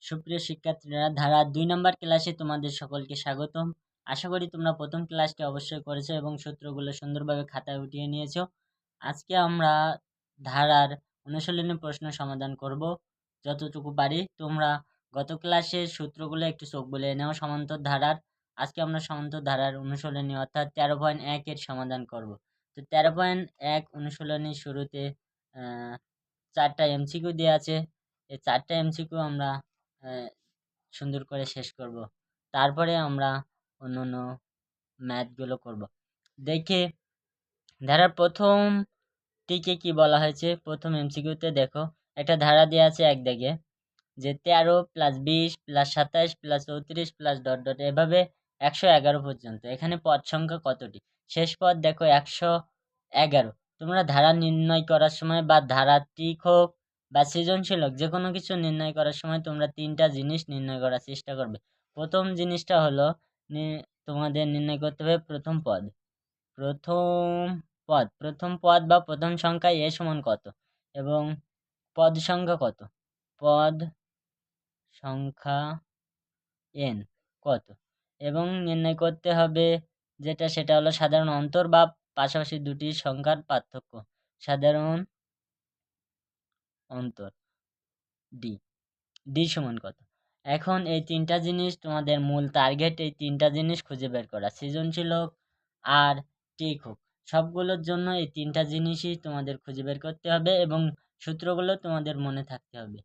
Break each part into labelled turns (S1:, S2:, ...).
S1: সুপ্রিয় শিক্ষার্থীরা, ধারা 2 নম্বর ক্লাসে তোমাদের সকলকে স্বাগতম। আশা করি তোমরা প্রথম ক্লাসটি অবশ্যই করেছো এবং সূত্রগুলো সুন্দরভাবে খাতায় উঠিয়ে নিয়েছো। আজকে আমরা ধারার অনুশীলনী প্রশ্ন সমাধান করব যতটুকু পারি। তোমরা গত ক্লাসের সূত্রগুলো একটু চোখ বুলিয়ে নাও সমান্তর ধারার। আজকে আমরা সমান্তর ধারার অনুশীলনী অর্থাৎ 13.1 এর সমাধান করব। তো 13.1 অনুশীলনীর শুরুতে 4টা এমসিকিউ দেওয়া আছে। এই 4টা এমসিকিউ আমরা সুন্দর করে শেষ করব। তারপরে আমরা অন্যান্য ম্যাথগুলো করব। দেখে ধারার প্রথমটিকে কি বলা হয়েছে। প্রথম এমসিকিউতে দেখো, একটা ধারা দেওয়া আছে এক দিকে যে 13 + 20 + 27 + 34 + ডট ডট এভাবে 111 পর্যন্ত। এখানে পদ সংখ্যা কতটি? শেষ পদ দেখো 111। তোমরা ধারা নির্ণয় করার সময় বা ধারা ঠিক হোক বা সৃজনশীল হোক, যে কোনো কিছু নির্ণয় করার সময় তোমরা 3টা জিনিস নির্ণয় করার চেষ্টা করবে। প্রথম জিনিসটা হলো তোমাদের নির্ণয় করতে হবে প্রথম পদ। প্রথম পদ বা প্রথম সংখ্যা এ সমান কত এবং পদ সংখ্যা কত, পদ সংখ্যা n কত, এবং নির্ণয় করতে হবে সেটা হলো সাধারণ অন্তর বা পাশাপাশি দুটি সংখ্যার পার্থক্য, সাধারণ অন্তর ডি সমান কত। এখন এই 3টা জিনিস তোমাদের মূল টার্গেট, এই 3টা জিনিস খুঁজে বের করা। সৃজনশীল হোক আর ঠিক হোক, সবগুলোর জন্য এই 3টা জিনিসই তোমাদের খুঁজে বের করতে হবে এবং সূত্রগুলো তোমাদের মনে থাকতে হবে।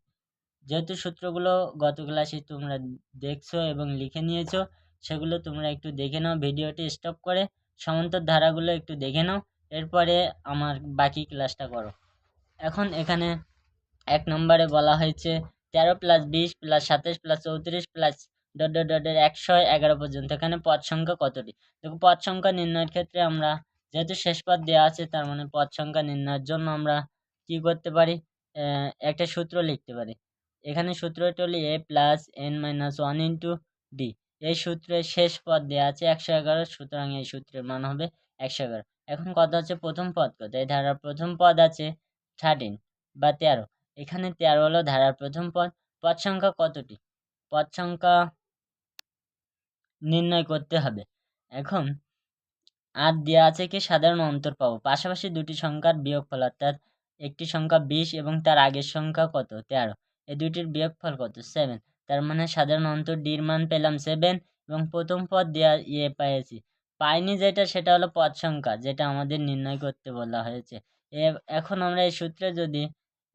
S1: যেহেতু সূত্রগুলো গত ক্লাসে তোমরা দেখছো এবং লিখে নিয়েছো, সেগুলো তোমরা একটু দেখে নাও। ভিডিওটি স্টপ করে সমান্তর ধারাগুলো একটু দেখে নাও, এরপরে আমার বাকি ক্লাসটা করো। এখন এখানে 1 নম্বরে বলা হয়েছে 13 + 20 + 27 + 34 প্লাস ডট ডট ডটের 111 পর্যন্ত। এখানে পদ সংখ্যা কতটি? দেখো, পদ সংখ্যা নির্ণয়ের ক্ষেত্রে আমরা যেহেতু শেষ পদ দেওয়া আছে, তার মানে পদ সংখ্যা নির্ণয়ের জন্য আমরা কি করতে পারি, একটা সূত্র লিখতে পারি। এখানে সূত্রটি হলো a + n - 1 * d। এই সূত্রের শেষ পদ দেওয়া আছে 111, সুতরাং এই সূত্রের মান হবে 111। এখন কথা হচ্ছে প্রথম পদ কত। এই ধারার প্রথম পদ আছে 13 বা 13। এখানে 13 হলো ধারার প্রথম পদ। পদ সংখ্যা কতটি? পদ সংখ্যা নির্ণয় করতে হবে। এখন আর দেওয়া আছে কি সাধারণ অন্তর পাবো, পাশাপাশি দুটি সংখ্যার বিয়োগফল, অর্থাৎ একটি সংখ্যা 20 এবং তার আগের সংখ্যা কত 13, এই দুইটির বিয়োগফল কত 7। তার মানে সাধারণ অন্তর ডির মান পেলাম 7 এবং প্রথম পদ দেওয়া পাইছি। পাইনি যেটা, সেটা হলো পদ সংখ্যা, যেটা আমাদের নির্ণয় করতে বলা হয়েছে। এখন আমরা এই সূত্রে যদি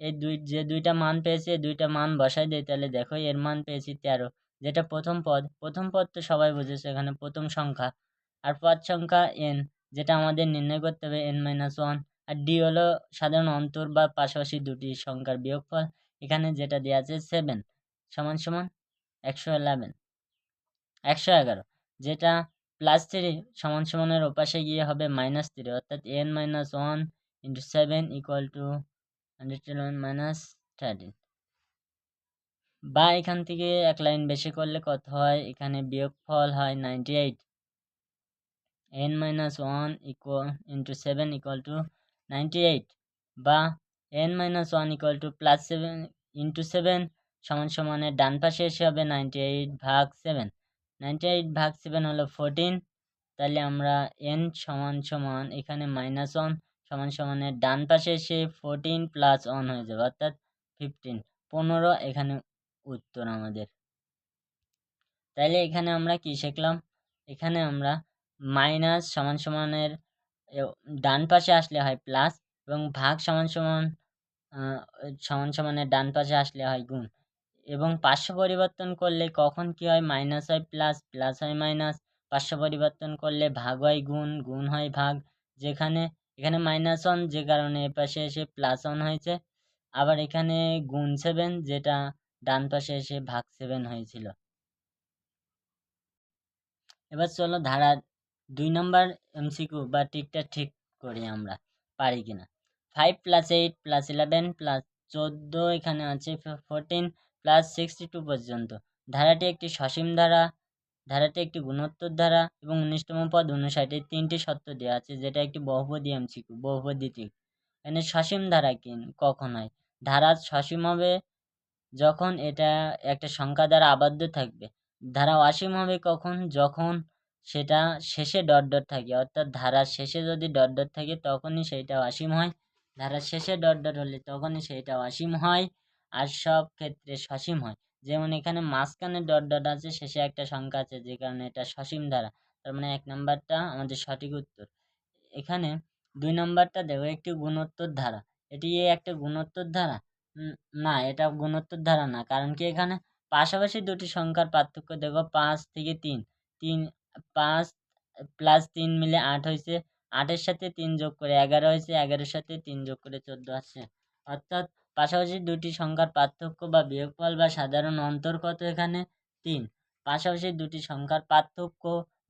S1: এই দুইটা মান পেয়েছি, এই দুইটা মান বসাই দিই, তাহলে দেখো এর মান পেয়েছি 13, যেটা প্রথম পদ। প্রথম পদ তো সবাই বুঝেছে, এখানে প্রথম সংখ্যা। আর পদ সংখ্যা n, যেটা আমাদের নির্ণয় করতে হবে n - 1। আর d হলো সাধারণ অন্তর বা পাশাপাশি দুটি সংখ্যার বিয়োগফল। এখানে যেটা দেওয়া আছে 7 সমান সমান 111, যেটা +3 সমান সমানের ওপাশে গিয়ে হবে -3, অর্থাৎ n - 1 × 7 = 111 - 13। বা এখান থেকে এক লাইন বেশি করলে কত হয়, এখানে বিয়োগফল হয় 98। n - 1 × 7 = 98, বা n - 1 +7 × 7 সমান সমানের ডান পাশে এসে হবে 98/7। 98/7 হলো 14। তাহলে আমরা n সমান সমান এখানে -1 সমান সমানের ডান পাশে এসে 14 + 1 হয়ে যাবে, অর্থাৎ 15। এখানে উত্তর আমাদের। তাইলে এখানে আমরা কি শিখলাম, এখানে আমরা মাইনাস সমান সমানের ডান পাশে আসলে হয় প্লাস, এবং ভাগ সমান সমানের ডান পাশে আসলে হয় গুণ, এবং পার্শ্ব পরিবর্তন করলে কখন কি হয়, মাইনাস হয় প্লাস, প্লাস হয় মাইনাস। পার্শ্ব পরিবর্তন করলে ভাগ হয় গুণ, গুণ হয় ভাগ। যেখানে এখানে -1, যে কারণে এ পাশে এসে +1 হয়েছে। আবার এখানে গুণ 7, যেটা ডান পাশে এসে ভাগ 7 হয়েছিল। এবার চলো ধারার 2 নম্বর এমসিকিউ বা টিকটা ঠিক করি আমরা, পারি কিনা। 5 + 8 + 11 + 14, এখানে আছে 14 + 62 পর্যন্ত। ধারাটি একটি সসীম ধারা, ধারাটি একটি গুণোত্তর ধারা এবং 19তম পদ 59, এই 3টি শর্ত দেওয়া আছে, যেটা একটি বহুপদী এমসিকিউ, বহুপদী ঠিক। এখানে সসীম ধারা কখন হয়, ধারা সসীম হবে যখন এটা একটা সংখ্যা দ্বারা আবদ্ধ থাকবে। ধারা অসীম হবে কখন? যখন সেটা শেষে ডট ডট থাকে, অর্থাৎ ধারার শেষে যদি ডট ডট থাকে তখনই সেইটা অসীম হয়। ধারার শেষে ডট ডট হলে তখনই সেইটা অসীম হয়, আর সব ক্ষেত্রে সসীম হয়। যেমন এখানে মাঝখানে ডট ডট আছে, শেষে একটা সংখ্যা আছে, যে কারণে এটা সসীম ধারা। তার মানে 1 নাম্বারটা আমাদের সঠিক উত্তর। এখানে 2 নাম্বারটা দেখো, একটি গুণোত্তর ধারা। এটি একটা গুণোত্তর ধারা? না, এটা গুণোত্তর ধারা না। কারণ কি, এখানে পাশাপাশি দুটি সংখ্যার পার্থক্য দেখো, 5 থেকে 3, 5 প্লাস 3 মিলে 8 হয়েছে, 8-এর সাথে 3 যোগ করে 11 হয়েছে, 11-এর সাথে 3 যোগ করে 14 আসছে। অর্থাৎ পাশাপাশি দুটি সংখ্যার পার্থক্য বা বিয়োগফল বা সাধারণ অন্তর কত? এখানে 3। পাশাপাশি দুটি সংখ্যার পার্থক্য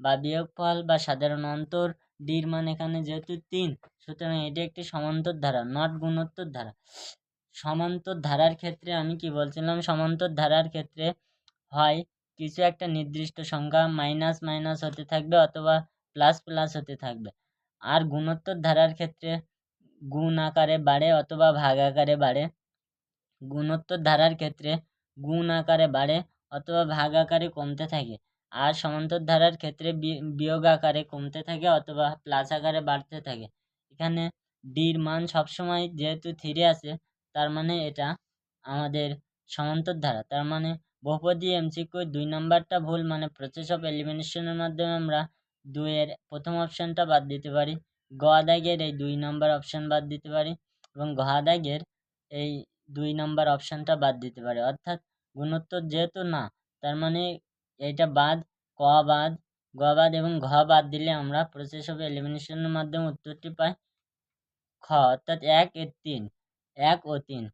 S1: বা বিয়োগফল বা সাধারণ অন্তর ডির মান এখানে যেহেতু 3, সুতরাং এটি একটি সমান্তর ধারা, নট গুণোত্তর ধারা। সমান্তর ধারার ক্ষেত্রে আমি কি বলছিলাম, সমান্তর ধারার ক্ষেত্রে হয় কিছু একটা নির্দিষ্ট সংখ্যা মাইনাস মাইনাস হতে থাকবে অথবা প্লাস প্লাস হতে থাকবে। আর গুণোত্তর ধারার ক্ষেত্রে গুণ আকারে বাড়ে অথবা ভাগ আকারে বাড়ে। গুণোত্তর ধারার ক্ষেত্রে গুণ আকারে বাড়ে অথবা ভাগ আকারে কমতে থাকে। আর সমান্তর ধারার ক্ষেত্রে বিয়োগ আকারে কমতে থাকে অথবা প্লাস আকারে বাড়তে থাকে। এখানে ডির মান সবসময় যেহেতু 3 আছে, তার মানে এটা আমাদের সমান্তর ধারা। তার মানে বহুপদী এমসিকিউ 2 নাম্বারটা ভুল, মানে প্রসেস অফ এলিমিনেশনের মাধ্যমে আমরা 2 এর প্রথম অপশনটা বাদ দিতে পারি, গ দাগের এই 2 নাম্বার অপশন বাদ দিতে পারি, এবং ঘ দাগের এই 2 নাম্বার অপশনটা বাদ দিতে পারি। অর্থাৎ গুণোত্তর যেহেতু না, তার মানে এইটা বাদ, ক বাদ, গ বাদ এবং ঘ বাদ দিলে আমরা প্রসেস অফ এলিমিনেশনের মাধ্যমে উত্তরটি পাই খ, অর্থাৎ 1 এর 3, 1 ও 3।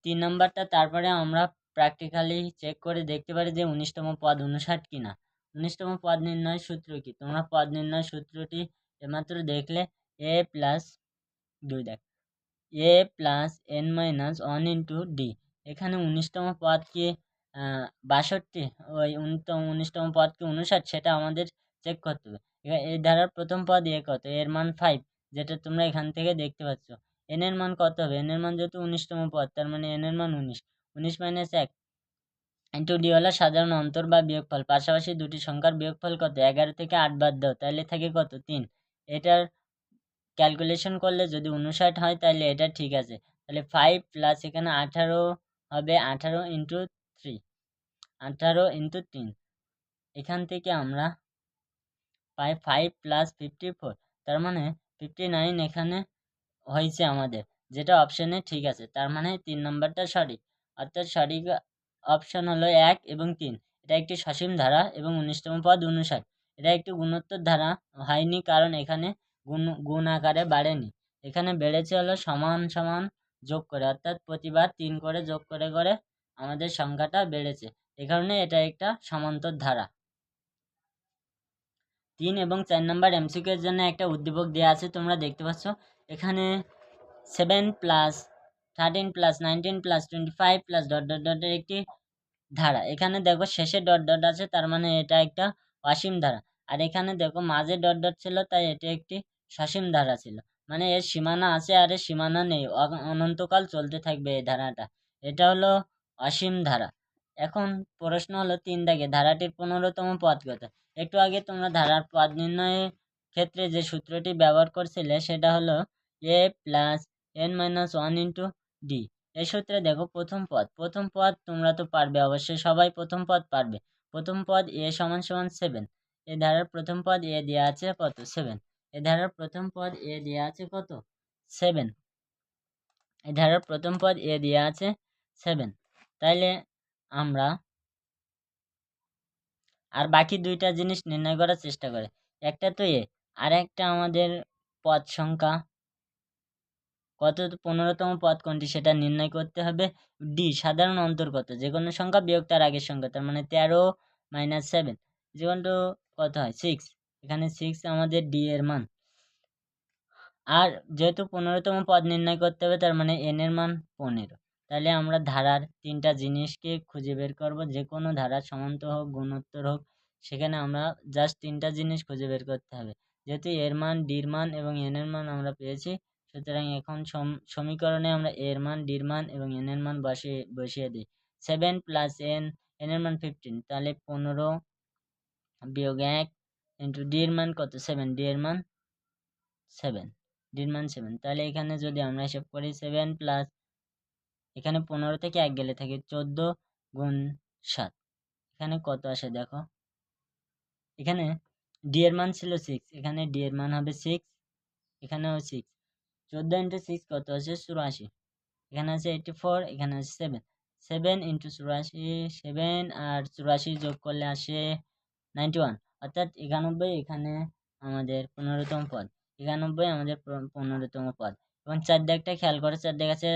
S1: 3 নাম্বারটা তারপরে আমরা প্র্যাকটিক্যালি চেক করে দেখতে পারি যে 19তম পদ 59 কিনা। 19তম পদ নির্ণয় সূত্র কি? তোমরা পদ নির্ণয় সূত্রটি এমাত্র দেখলে, a প্লাস 2 দেখ, a plus n minus 1 into D. এখানে 19তম পদ কি 62? ওই 19তম পদ কি 59? সেটা আমাদের চেক করতে হবে। এই ধারার প্রথম পদ এ কত? এর মান 5, যেটা তোমরা এখান থেকে দেখতে পাচ্ছ। n এর মান কত হবে? n এর মান যেহেতু 19তম পদ, তার মানে n এর মান 19। 19 মাইনাস 1 ইন্টু ডি হলো সাধারণ অন্তর বা বিয়োগফল। পাশাপাশি দুটি সংখ্যার বিয়োগফল কত? 11 থেকে 8 বাদ দাও, তাহলে থাকে কত? 3। এটার ক্যালকুলেশন করলে যদি 59 হয় তাহলে এটা ঠিক আছে। তাহলে 5 প্লাস এখানে 18 হবে, 18 ইন্টু 3, 18 ইন্টু 3। এখান থেকে আমরা পাই 5 প্লাস 54, তার মানে 59 এখানে হয়েছে আমাদের, যেটা অপশনে ঠিক আছে। তার মানে 3 নাম্বারটা সঠিক। অর্থাৎ সঠিক অপশন হলো 1 এবং 3। এটা একটি সসীম ধারা এবং 19তম পদ 59। এটা একটি গুণোত্তর ধারা হয়নি, কারণ এখানে গুণ আকারে বাড়েনি। এখানে বেড়েছে হলো সমান সমান যোগ করে, অর্থাৎ প্রতিবার 3 করে যোগ করে করে আমাদের সংখ্যাটা বেড়েছে। এ কারণে এটা একটা সমান্তর ধারা। 3 এবং 4 নাম্বার এমসিকিউ এর জন্য একটা উদ্দীপক দেওয়া আছে, তোমরা দেখতে পাচ্ছ। এখানে 7 plus 13 plus 19 plus 25 plus dot dot ডটের একটি ধারা। এখানে দেখো শেষে ডট ডট আছে, তার মানে এটা একটা অসীম ধারা। আর এখানে দেখো মাঝে ডট ডট ছিল, তাই এটি একটি সসীম ধারা ছিল। মানে এর সীমানা আছে আর এর সীমানা নেই, অনন্তকাল চলতে থাকবে এই ধারাটা। এটা হলো অসীম ধারা। এখন প্রশ্ন হলো 3 দাগে ধারাটির 15তম পদ কত? একটু আগে তোমরা ধারার পদ নির্ণয়ের ক্ষেত্রে যে সূত্রটি ব্যবহার করছিলে সেটা হলো a plus n minus 1 into D. এই সূত্রে দেখো প্রথম পদ তোমরা তো পারবে, অবশ্যই সবাই প্রথম পদ পারবে। প্রথম পদ a সমান সমান 7। এই ধারার প্রথম পদ a দেওয়া আছে কত? 7। এই ধারার প্রথম পদ a দেওয়া আছে কত? 7। এই ধারার প্রথম পদ a দেওয়া আছে 7। তাইলে আমরা আর বাকি দুইটা জিনিস নির্ণয় করার চেষ্টা করে। একটা তো এ, আর একটা আমাদের পদ সংখ্যা কত, 15তম পদ কোনটি সেটা নির্ণয় করতে হবে। ডি সাধারণ অন্তর কত? যে কোনো সংখ্যা বিয়োগ তার আগের সংখ্যা, তার মানে 13 মাইনাস 7 যেমন কত হয়? 6। এখানে 6 আমাদের ডি এর মান। আর যেহেতু 15তম পদ নির্ণয় করতে হবে, তার মানে এন এর মান 15। তাহলে আমরা ধারার 3টা জিনিসকে খুঁজে বের করব, যে কোনো ধারা সমান্তর হোক গুণোত্তর হোক, সেখানে আমরা জাস্ট 3টা জিনিস খুঁজে বের করতে হবে। যেহেতু এর মান, ডির মান এবং এন এর মান আমরা পেয়েছি, সুতরাং এখন সমীকরণে আমরা এর মান, ডির মান এবং এন এর মান বসিয়ে দিই। 7 প্লাস এন, এন এর মান 15, তাহলে 15 বিয়োগ 1 ইন্টু ডি এর মান কত 7, ডি এর মান 7, ডি এর মান 7। তাহলে এখানে যদি আমরা হিসাব করি 7 প্লাস এখানে 15 থেকে 1 গেলে থাকে 14 গুণ 7, এখানে কত আসে দেখো। এখানে ডি এর মান ছিল 6, এখানে ডি এর মান হবে 6, এখানেও 6, 14 ইন্টু 6 কত আছে 84, এখানে আছে 84, এখানে আছে 7, 7 ইন্টু 84, 7 আর 84 যোগ করলে আসে 91, অর্থাৎ 91 এখানে আমাদের 15তম পদ, 91 আমাদের 15তম পদ। এবং 4 দাগটা খেয়াল করো, 4 দাগ আছে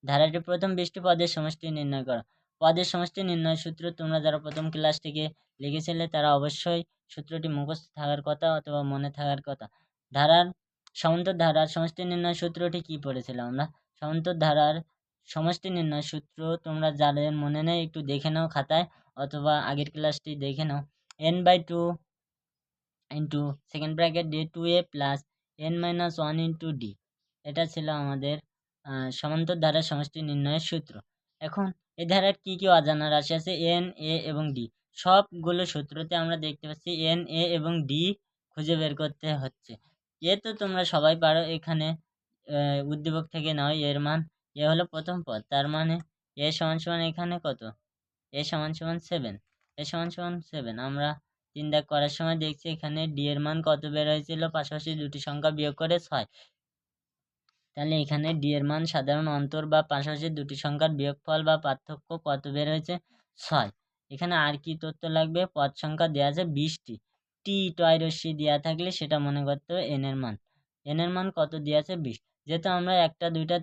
S1: ধারাটির প্রথম 20টি পদের সমষ্টি নির্ণয় করো। পদের সমষ্টি নির্ণয় সূত্র তোমরা যারা প্রথম ক্লাস থেকে লিখেছিলে তারা অবশ্যই সূত্রটি মুখস্থ থাকার কথা অথবা মনে থাকার কথা। সমান্তর ধারার সমষ্টি নির্ণয় সূত্রটি কি পড়েছিলাম আমরা? সমান্তর ধারার সমষ্টি নির্ণয় সূত্র তোমরা যাদের মনে নেই একটু দেখে নাও খাতায় অথবা আগের ক্লাসটি দেখে নাও। n/2 into second bracket D 2a plus n-1 into D, এটা ছিল আমাদের সমান্তর ধারার সমষ্টি নির্ণয়ের সূত্র। এখন এই ধারার কি কি অজানা রাশি আছে এন, এ এবং ডি, সবগুলো সূত্রতে আমরা দেখতে পাচ্ছি এন, এ এবং ডি খুঁজে বের করতে হচ্ছে। এ তো তোমরা সবাই পারো, এখানে উদ্দীপক থেকে নাও এর মান, এ হলো প্রথম পদ, তার মানে এ সমান সমান এখানে কত, এ সমান সমান 7, এ সমান সমান 7। আমরা 3 দাগ করার সময় দেখছি এখানে ডি এর মান কত বের হয়েছিল, পাশাপাশি দুটি সংখ্যা বিয়োগ করে 6, তাহলে এখানে ডি এর মান সাধারণ অন্তর বা পাশাপাশি দুটি সংখ্যার বিয়োগফল বা পার্থক্য কত বের হয়েছে 6। এখানে আর কি তথ্য লাগবে, পদ সংখ্যা দেওয়া আছে 20টি, টি টয় রশ্মি দেওয়া থাকলে সেটা মনে করতে হবে এন এর মান, এন এর মান কত দেওয়া আছে 20, যেহেতু আমরা একটা দুইটা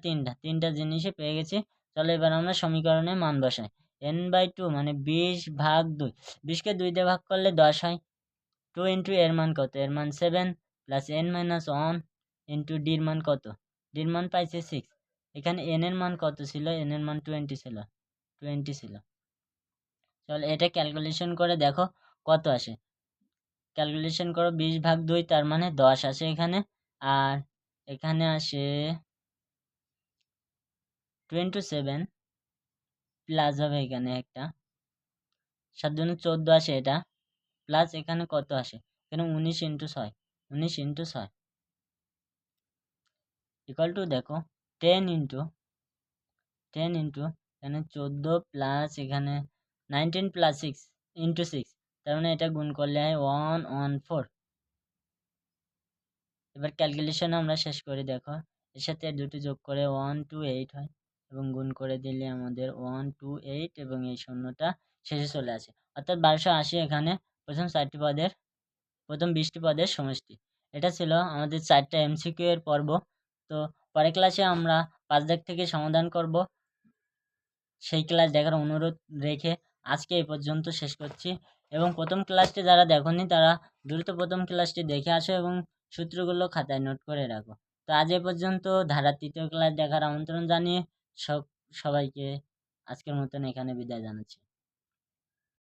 S1: তিনটা জিনিসই পেয়ে গেছি। চলো এবার আমরা সমীকরণে মান বসাই। n/2 মানে 20/2, 20কে 2 দিয়ে ভাগ করলে 10 হয়। 2 ইন্টু এর মান কত, এর মান 7 প্লাস n-1 ইন্টু ডির মান কত, ডির মান পাইছে 6, এখানে n এর মান কত ছিল, n এর মান 20 ছিল, 20 ছিল। চল এটা ক্যালকুলেশন করে দেখো কত আসে, ক্যালকুলেশন করো 20/2 তার মানে 10 আসে এখানে, আর এখানে আসে 27 প্লাস হবে এখানে একটা 7 × 14 আসে এটা, প্লাস এখানে কত আসে, এখানে 19 ইন্টু 6, 19 ইন্টু 6 ইকুয়াল টু দেখো 10 ইন্টু এখানে 14 প্লাস এখানে 19 প্লাস 6 ইন্টু 6, তার মানে এটা গুণ করলে হয় 114। এবার ক্যালকুলেশন আমরা শেষ করি, দেখো এর সাথে দুটো যোগ করে 128 হয় এবং গুণ করে দিলে আমাদের 128 এবং এই শূন্যটা শেষে চলে আসে, অর্থাৎ 1280 এখানে প্রথম 20টি পদের সমষ্টি। এটা ছিল আমাদের 4টা এমসিকিউ এর পর্ব। তো পরের ক্লাসে আমরা 5 দাগ থেকে সমাধান করব, সেই ক্লাস দেখার অনুরোধ রেখে আজকে এই পর্যন্ত শেষ করছি। এবং প্রথম ক্লাসটি যারা দেখোনি তারা দ্রুত প্রথম ক্লাসটি দেখে আসো এবং সূত্রগুলো খাতায় নোট করে রাখো। তো আজ এ পর্যন্ত, ধারার 3য় ক্লাস দেখার আমন্ত্রণ জানিয়ে সবাইকে আজকের মতন এখানে বিদায় জানাচ্ছি।